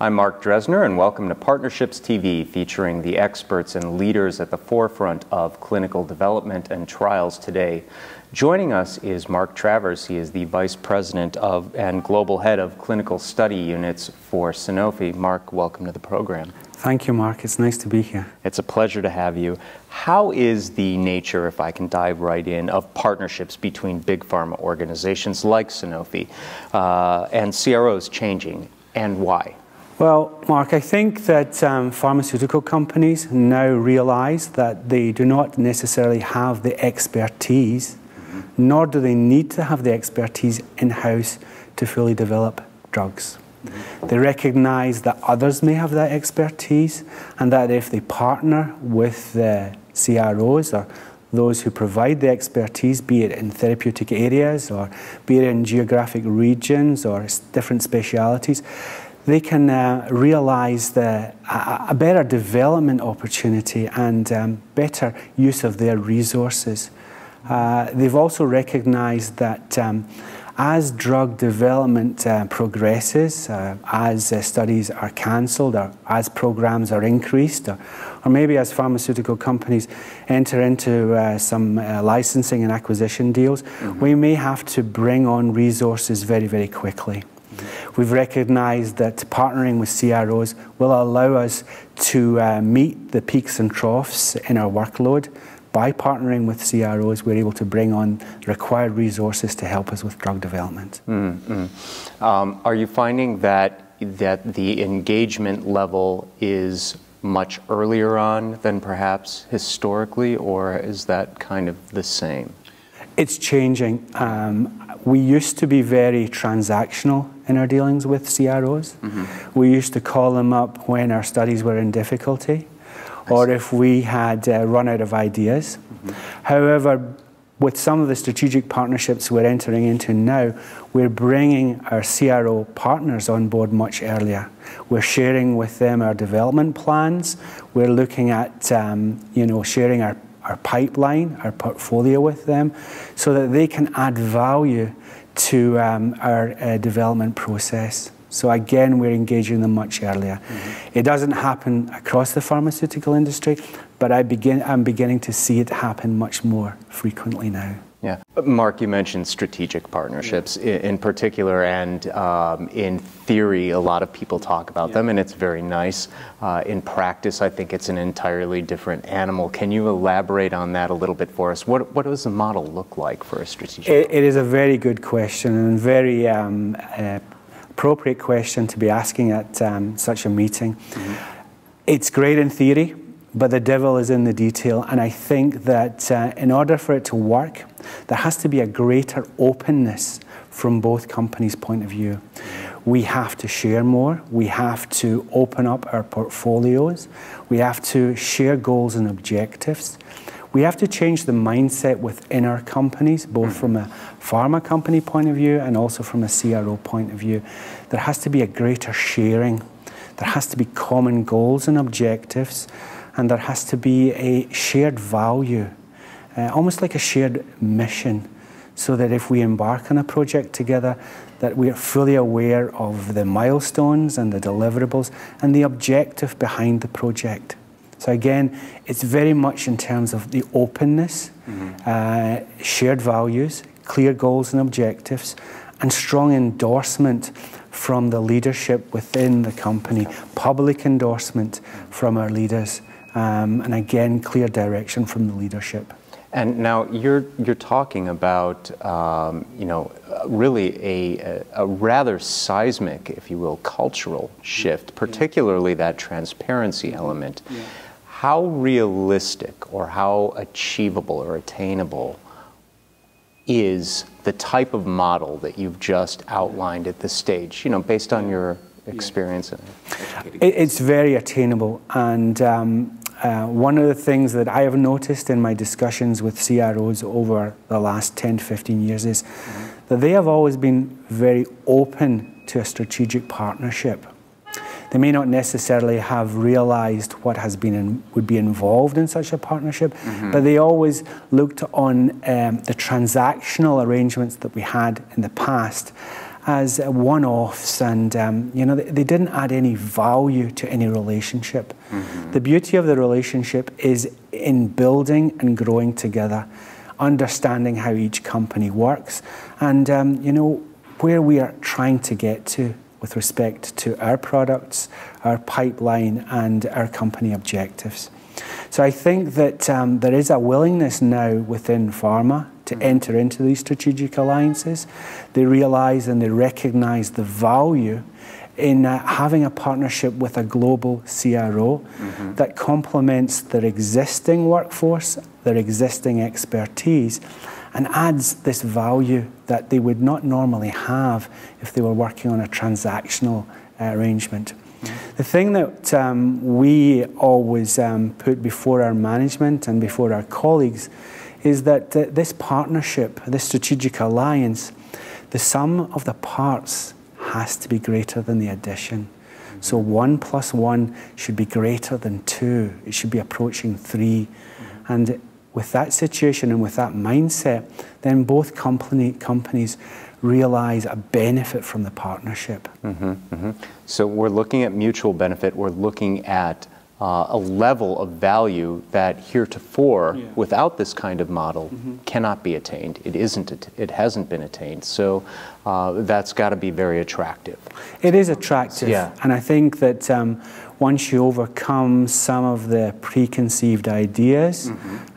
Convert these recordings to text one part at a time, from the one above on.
I'm Mark Dresner, and welcome to Partnerships TV, featuring the experts and leaders at the forefront of clinical development and trials today. Joining us is Mark Travers. He is the Vice President and Global Head of Clinical Study Units for Sanofi. Mark, welcome to the program. Thank you, Mark. It's nice to be here. It's a pleasure to have you. How is the nature, if I can dive right in, of partnerships between big pharma organizations like Sanofi and CROs changing, and why? Well, Mark, I think that pharmaceutical companies now realize that they do not necessarily have the expertise, nor do they need to have the expertise in-house to fully develop drugs. They recognize that others may have that expertise, and that if they partner with the CROs or those who provide the expertise, be it in therapeutic areas or be it in geographic regions or different specialities, they can realize a better development opportunity and better use of their resources. They've also recognized that as drug development progresses, as studies are cancelled, or as programs are increased, or maybe as pharmaceutical companies enter into some licensing and acquisition deals, we may have to bring on resources very, very quickly. We've recognized that partnering with CROs will allow us to meet the peaks and troughs in our workload. By partnering with CROs, we're able to bring on required resources to help us with drug development. Are you finding that the engagement level is much earlier on than perhaps historically, or is that kind of the same? It's changing. We used to be very transactional in our dealings with CROs. We used to call them up when our studies were in difficulty, or if we had run out of ideas. However, with some of the strategic partnerships we're entering into now, we're bringing our CRO partners on board much earlier. We're sharing with them our development plans. We're looking at sharing our pipeline, our portfolio with them, so that they can add value to our development process. So again, we're engaging them much earlier. It doesn't happen across the pharmaceutical industry, but I'm beginning to see it happen much more frequently now. Yeah. Mark, you mentioned strategic partnerships in particular, and in theory, a lot of people talk about them, and it's very nice. In practice, I think it's an entirely different animal. Can you elaborate on that a little bit for us? What does the model look like for a strategic? It is a very good question, and very appropriate question to be asking at such a meeting. It's great in theory, but the devil is in the detail, and I think that in order for it to work, there has to be a greater openness from both companies' point of view. We have to share more, we have to open up our portfolios, we have to share goals and objectives. We have to change the mindset within our companies, both from a pharma company point of view and also from a CRO point of view. There has to be a greater sharing, there has to be common goals and objectives, and there has to be a shared value, almost like a shared mission, so that if we embark on a project together, that we are fully aware of the milestones and the deliverables and the objective behind the project. So again, it's very much in terms of the openness, shared values, clear goals and objectives, and strong endorsement from the leadership within the company, public endorsement from our leaders, and again, clear direction from the leadership. And now you're talking about really a rather seismic, if you will, cultural shift, particularly that transparency element. How realistic or how achievable or attainable is the type of model that you've just outlined at this stage, based on your experience? It's very attainable, and one of the things that I have noticed in my discussions with CROs over the last 10 to 15 years is that they have always been very open to a strategic partnership. They may not necessarily have realized what would be involved in such a partnership, but they always looked on the transactional arrangements that we had in the past as one-offs, and they didn't add any value to any relationship. The beauty of the relationship is in building and growing together, understanding how each company works, and where we are trying to get to with respect to our products, our pipeline, and our company objectives. So I think that there is a willingness now within pharma to enter into these strategic alliances. They realize and they recognize the value in having a partnership with a global CRO that complements their existing workforce, their existing expertise, and adds this value that they would not normally have if they were working on a transactional arrangement. The thing that we always put before our management and before our colleagues is that this partnership, this strategic alliance, the sum of the parts has to be greater than the addition. So 1 + 1 should be greater than 2. It should be approaching 3. And with that situation and with that mindset, then both companies realize a benefit from the partnership. So we're looking at mutual benefit. We're looking at a level of value that heretofore, without this kind of model, cannot be attained. It hasn't been attained. So that's got to be very attractive. It is attractive, yeah. And I think that once you overcome some of the preconceived ideas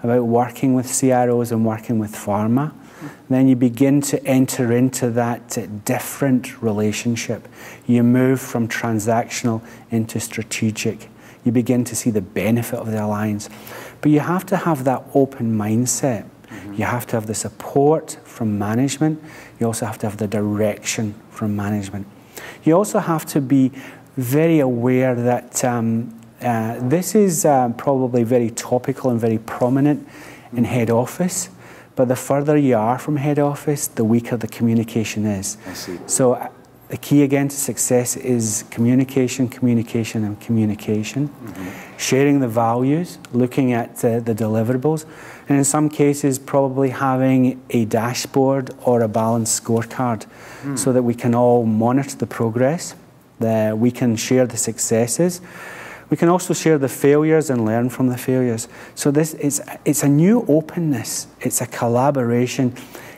about working with CROs and working with pharma, then you begin to enter into that different relationship. You move from transactional into strategic. You begin to see the benefit of the alliance. But you have to have that open mindset. You have to have the support from management. You also have to have the direction from management. You also have to be very aware that this is probably very topical and very prominent in head office. But the further you are from head office, the weaker the communication is. I see. So the key again to success is communication, communication, and communication. Sharing the values, looking at the deliverables, and in some cases probably having a dashboard or a balanced scorecard so that we can all monitor the progress, we can share the successes. We can also share the failures and learn from the failures. So it's a new openness, it's a collaboration,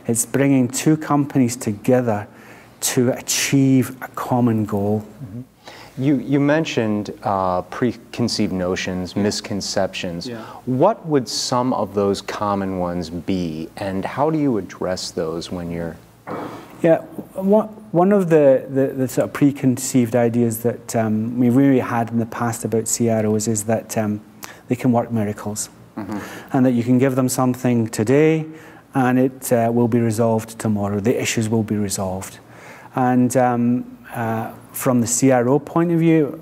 it's bringing two companies together to achieve a common goal. You mentioned preconceived notions, misconceptions. What would some of those common ones be, and how do you address those when you're... Yeah, one of the sort of preconceived ideas that we really had in the past about CROs is that they can work miracles, and that you can give them something today and it will be resolved tomorrow. The issues will be resolved. And from the CRO point of view,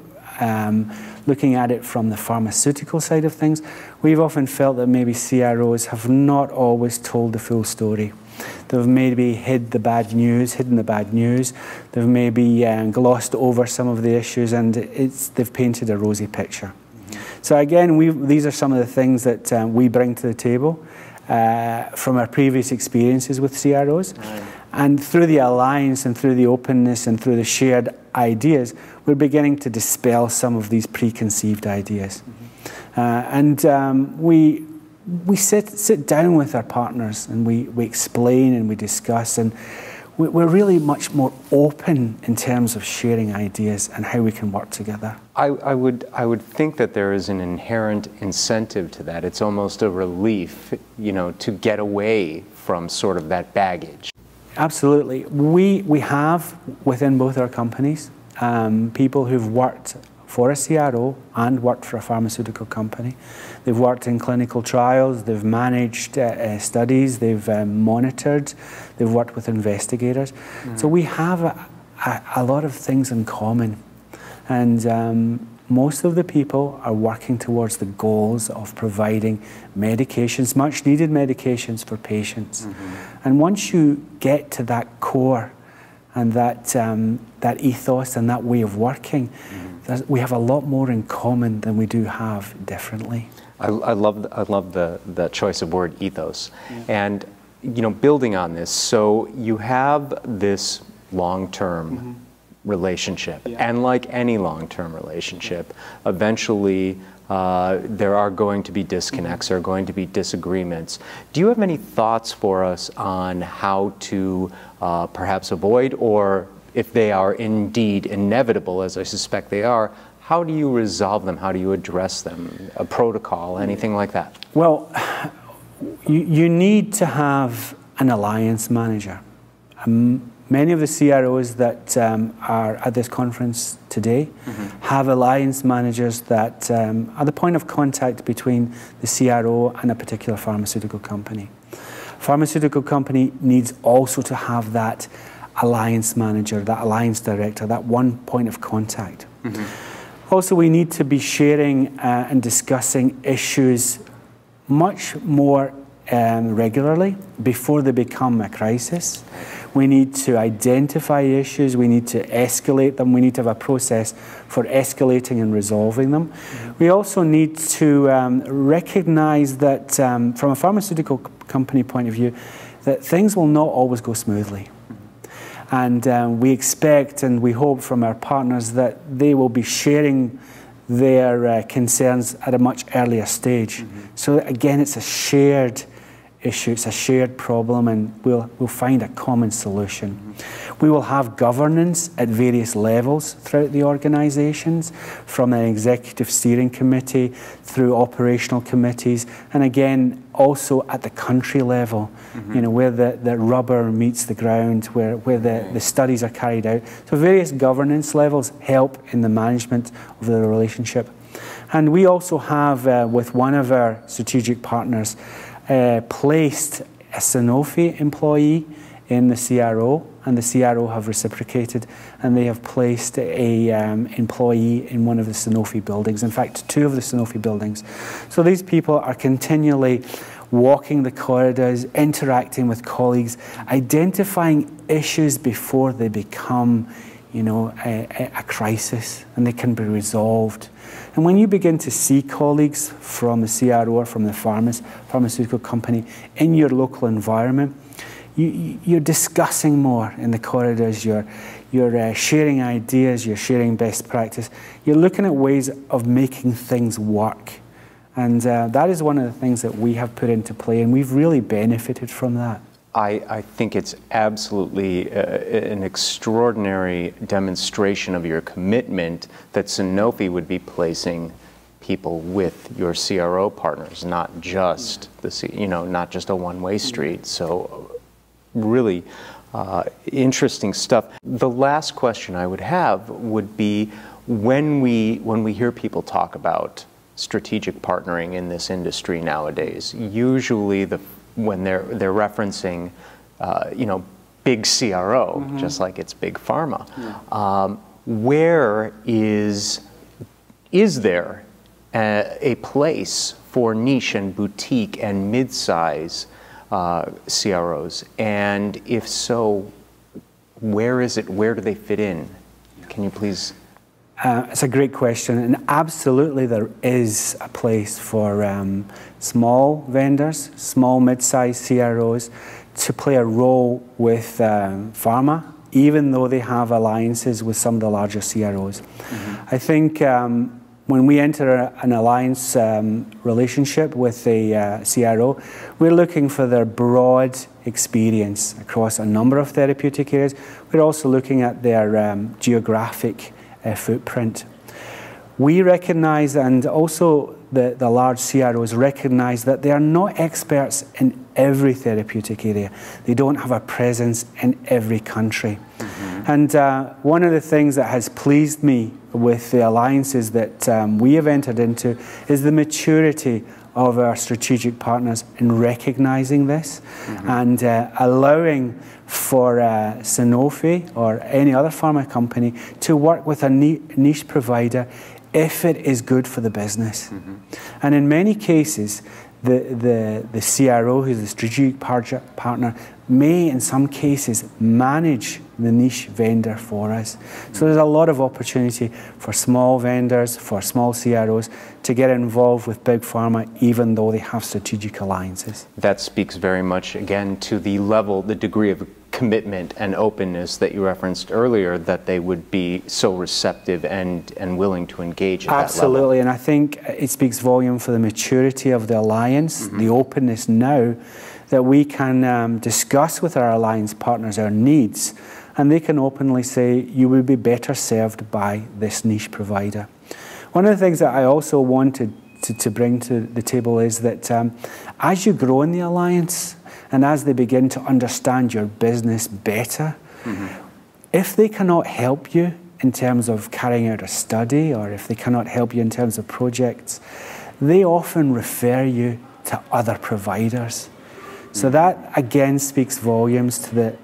looking at it from the pharmaceutical side of things, we've often felt that maybe CROs have not always told the full story. They've maybe hidden the bad news. They've maybe glossed over some of the issues, and they've painted a rosy picture. So again, these are some of the things that we bring to the table from our previous experiences with CROs. And through the alliance and through the openness and through the shared ideas, we're beginning to dispel some of these preconceived ideas. We sit down with our partners and we explain and we discuss, and we're really much more open in terms of sharing ideas and how we can work together. I would think that there is an inherent incentive to that. It's almost a relief, to get away from sort of that baggage. Absolutely. We have within both our companies people who've worked for a CRO and worked for a pharmaceutical company. They've worked in clinical trials, they've managed studies, they've monitored, they've worked with investigators. So we have a lot of things in common. And most of the people are working towards the goals of providing medications, much needed medications for patients. And once you get to that core and that ethos and that way of working, we have a lot more in common than we do have differently. I love the choice of word ethos. And building on this, so you have this long-term relationship, and like any long-term relationship, eventually there are going to be disconnects, there are going to be disagreements. Do you have any thoughts for us on how to perhaps avoid, or if they are indeed inevitable, as I suspect they are, how do you resolve them? How do you address them? A protocol, anything like that? Well, you need to have an alliance manager. Many of the CROs that are at this conference today have alliance managers that are the point of contact between the CRO and a particular pharmaceutical company. Pharmaceutical company needs also to have that alliance manager, that alliance director, that one point of contact. Also, we need to be sharing and discussing issues much more regularly before they become a crisis. We need to identify issues, we need to escalate them, we need to have a process for escalating and resolving them. We also need to recognize that from a pharmaceutical company point of view, that things will not always go smoothly. And we expect and we hope from our partners that they will be sharing their concerns at a much earlier stage. So again, it's a shared issue, it's a shared problem, and we'll find a common solution. We will have governance at various levels throughout the organizations, from an executive steering committee through operational committees, and again also at the country level, where the rubber meets the ground, where the studies are carried out. So various governance levels help in the management of the relationship. And we also have, with one of our strategic partners, placed a Sanofi employee in the CRO, and the CRO have reciprocated, and they have placed a employee in one of the Sanofi buildings, in fact 2 of the Sanofi buildings. So these people are continually walking the corridors, interacting with colleagues, identifying issues before they become a crisis, and they can be resolved. And when you begin to see colleagues from the CRO or from the pharmaceutical company in your local environment, you're discussing more in the corridors, you're sharing ideas, you're sharing best practice, you're looking at ways of making things work. And that is one of the things that we have put into play, and we've really benefited from that. I think it's absolutely an extraordinary demonstration of your commitment that Sanofi would be placing people with your CRO partners, not just not just a one-way street. So really interesting stuff. The last question I would have would be, when we hear people talk about strategic partnering in this industry nowadays, usually when they're referencing, big CRO, just like it's big pharma. Where is there a place for niche and boutique and mid-size CROs? And if so, where is it? Where do they fit in? Can you please? It's a great question, and absolutely there is a place for small vendors, small mid-sized CROs to play a role with pharma, even though they have alliances with some of the larger CROs. I think when we enter an alliance relationship with a CRO, we're looking for their broad experience across a number of therapeutic areas. We're also looking at their geographic footprint. We recognize, and also the large CROs recognize, that they are not experts in every therapeutic area. They don't have a presence in every country. And one of the things that has pleased me with the alliances that we have entered into is the maturity of our strategic partners in recognizing this and allowing for Sanofi or any other pharma company to work with a niche provider if it is good for the business. And in many cases, The CRO, who's the strategic partner, may in some cases manage the niche vendor for us. So there's a lot of opportunity for small vendors, for small CROs to get involved with big pharma even though they have strategic alliances. That speaks very much again to the level, the degree of commitment and openness that you referenced earlier, that they would be so receptive and willing to engage at Absolutely, that level. And I think it speaks volume for the maturity of the alliance, the openness now that we can discuss with our alliance partners our needs, and they can openly say, you would be better served by this niche provider. One of the things that I also wanted to bring to the table is that as you grow in the alliance, and as they begin to understand your business better, if they cannot help you in terms of carrying out a study, or if they cannot help you in terms of projects, they often refer you to other providers. So that again speaks volumes to the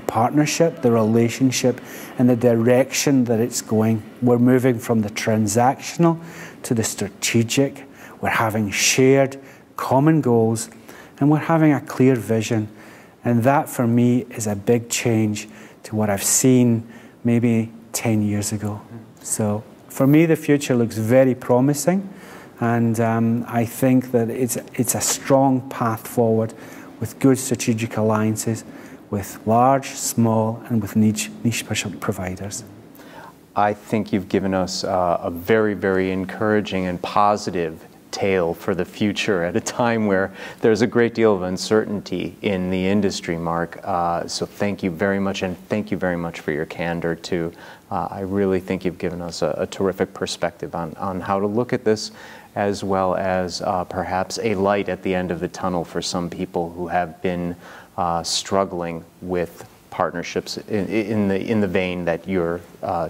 partnership, the relationship, and the direction that it's going. We're moving from the transactional to the strategic. We're having shared common goals, and we're having a clear vision. And that, for me, is a big change to what I've seen maybe 10 years ago. So for me, the future looks very promising. And I think that it's a strong path forward with good strategic alliances with large, small, and with niche providers. I think you've given us a very, very encouraging and positive tale for the future at a time where there's a great deal of uncertainty in the industry, Mark. So thank you very much, and thank you very much for your candor too. I really think you've given us a terrific perspective on how to look at this, as well as perhaps a light at the end of the tunnel for some people who have been struggling with partnerships in the vein that you're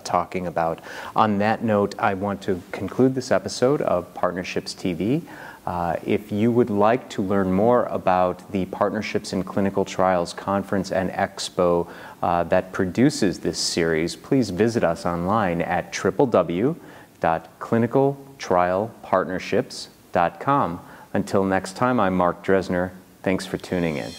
talking about. On that note, I want to conclude this episode of Partnerships TV. If you would like to learn more about the Partnerships in Clinical Trials Conference and Expo that produces this series, please visit us online at www.clinicaltrialpartnerships.com. Until next time, I'm Mark Dresner. Thanks for tuning in.